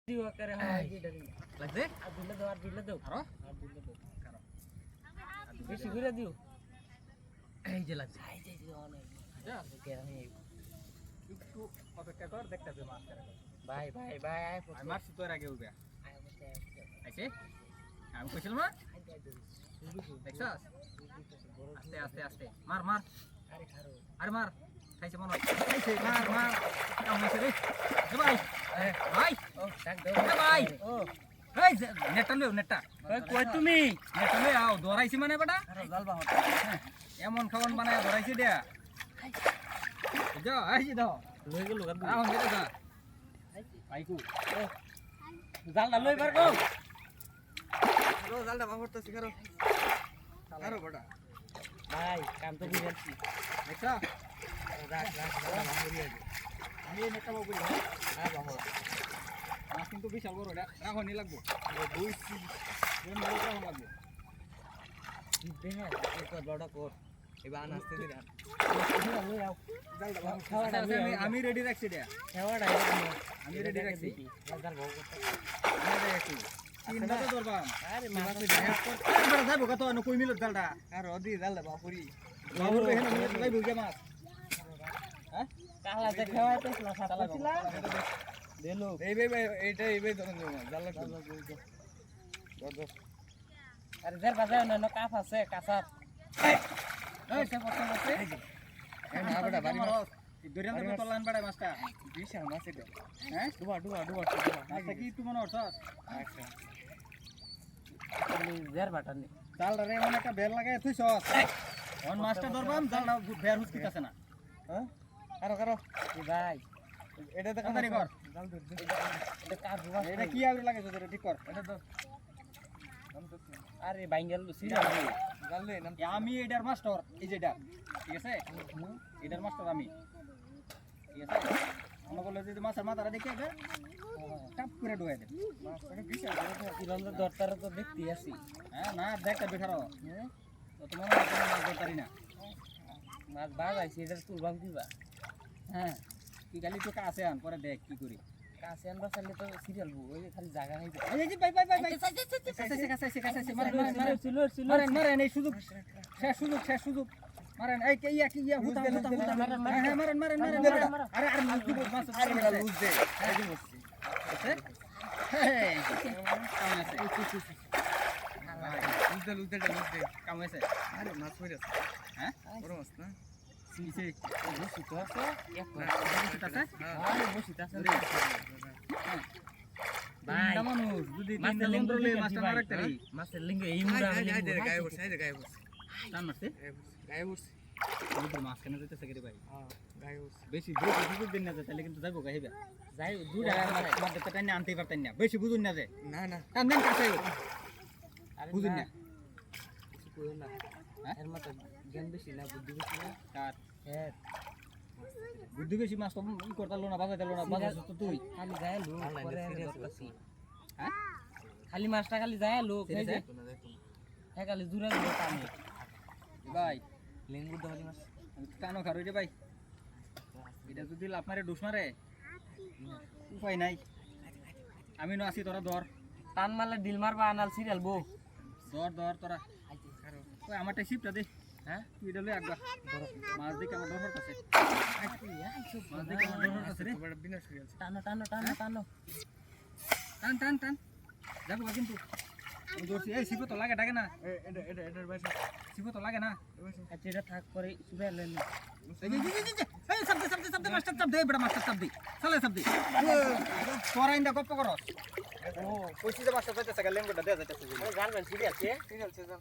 দিও করে হয় এটা দিও লাগছে আর দিলে দাও আরো কারো বেশি করে দিও এই যে লাগছে এই যে অনেক যা ওকে আমি একটু অপেক্ষা কর দেখতাছে মাছ করে ভাই আমি মারছি তোর আগে উঠবে আইছে আমি কইছিলাম না দেখছস আস্তে আস্তে আস্তে মার মার আরে খারো আরে মার খাইছে মনে হয় খাইছে মার মার কাম হইছে রে এ ভাই ভাই ও ডাক দাও এ ভাই ও এই নেটটা লও নেটটা কই তুমি নেটটা লই আও ধরাইছি মানে বেটা আরে জালবা হট এমন খাওয়ান বানায় ধরাইছি দেয়া যাও আইছি দাও লই গেল গাদ আও মেরে যা আইকু ও জালটা লই বার কো লো জালটা বাহরতেছি কারো কারো বড়া ভাই কাম তো বুঝাচ্ছি দেখছা রাখ বাহরি আছে আমি নেটটা বাবু করি হ্যাঁ বাহর মাছ কিন্তু বিশাল বড় এটা রাখো নি লাগবো বুঝছি কোন বড় রাখো লাগবো দিবে হ্যাঁ একবার বড় কর এবার আনাস্তে দিরা লই আও জালটা আচ্ছা, আচ্ছা, আমি রেডি রাখছি এটা খাওয়াটা আমি রেডি রাখছি জাল বাহর করতে আমি রেডি রাখছি তিন বাজে ধরবাম আরে মাছ এবার যাইবো কত ন কই মিলত জালটা আর ওদি জালটা বাহরি বাবুর বেহেন মিলত যাইবো কে মাছ হ্যাঁ কালা যে খাওয়াইতেছিলা সাতালাছিলা দেলো এই ভাই এইটা এই ভাই ধরুন জালটা দর আরে যার বাজায় না কাপ আছে কাসাপ এই সে পছন্দ আছে এই না বড়া বাড়ি মাছ দরিয়ান থেকে তোলান বাড়ায় মাছটা বিশাল মাছ এটা হ্যাঁ ডুবা আচ্ছা কি তুমি মনে হচ্ছে আচ্ছা যার বাটা নি জালটা রে এমন একটা বের লাগায় তুই সস অন মাছটা ধরবাম জালটা বের হুসকিতাছে না হ্যাঁ কারো এ ভাই এটা তো তাড়াতাড়ি কর জাল ধর এটা কার বুয়া এটা কি আবরি লাগাইছো তোরে ঠিক কর এটা ধর নাম তো আরে বাইঙ্গাল সিরিয়াল জাল লে নাম আমি এটার মাস্টার এই যেটা ঠিক আছে এটার মাস্টার আমি ঠিক আছে মনে করলে যদি মাছের মাথাটা দেখে এবার টাপ করে ঢুকাই দে মাছ এটা বিশাল বড় ইরানদের দরতারে তো দেখতে আসি হ্যাঁ না দেখটা বেখারো হ্যাঁ তো তোমার মাছ ধরতারি না মাছ বাজাইছি এটা তুলবাম দিবা হ্যাঁ তুই খালি তো কাছে আন পরে দেখ কি করি কাছে আনবা চাইলে তো সিরিয়াল বউ ওই যে খালি জায়গা নাই এই যে বাই কাছে মারেন এই সুযোগ শেষ সুযোগ মারেন এই কে ইয়া হুতা মারেন আরে মাছ দিব মাছ আরে মেলা লুজ দে এই যে মস্তি লুজ দে কাম হয়েছে আরে মাছ পড়ে আছে হ্যাঁ বড় মাছ না কিসে বসি তো আছে এক হ্যাঁ বসিতে আছে ভাই মানুষ যদি তিনটা লোন ধরলে মাছটা না রাখতে পারি মাছের লিঙ্গে এই মুড়া গায়ে বসে গায়ে বসে টান মারছে গায়ে বসে বুঝলি মাছ কেন দিতেছে কে ভাই হ্যাঁ গায়ে বসে বেশি সুযোগ দিন না যায় তাহলে কিন্তু যাইবো গাইবা যাই দুটা মাছ তো টাইনে আনতেই পারতেন না বেশি বুঝুন না যে না টান দেন কাছে আরে বুঝুন না কিছু কইও না হ্যাঁ? এর মতো জ্ঞান বেশি না বুদ্ধি বেশি না কার হ্যাঁ বুদ্ধি বেশি মাছ তো ই করতালো না বাজাইতালো না বাজাইছ তো তুই খালি যায় লোক আল্লাহ, পরে serious ধরতাছি হ্যাঁ খালি মাছটা খালি যায় লোক এই যে দেখো না হ্যাঁ খালি দূরে দূরে টানে ভাই লিঙ্গু দহলি মাছ টানো খারো রে ভাই এটা যদি লাভ মারে ডুস মারে উপায় নাই আমি নো আছি তোরা ধর টান মারলে ডিল মারবা আনাল সিরিয়াল বউ ধর তোরা ওই আমারটা শিপটা দে হ্যাঁ তুই এটা লই একবার মাছ দেখে আমার ডর হতাছে মাছ দেখে আমার ডর হতাছে রে বড় বিনা সিরিয়াল টানো টানো টানো টানো টান যাবো গা কিন্তু আমি ধরছি এই শিপো তো লাগে ডাকে না এটার বাইরে শিপো তো লাগে না আচ্ছা এটা থাক করে সুবে লেন এই সাবদে মাস্টার চাপ দে বড় মাস্টার চাপ দে চলে চাপ দে তোরা ইন্দা গপ্প করস ও কইছি যে মাস্টার যাইতেছে গা লেঙ্গুটা দে যাইতেছে গান গান সিরিয়াল কে সিরিয়াল সিজন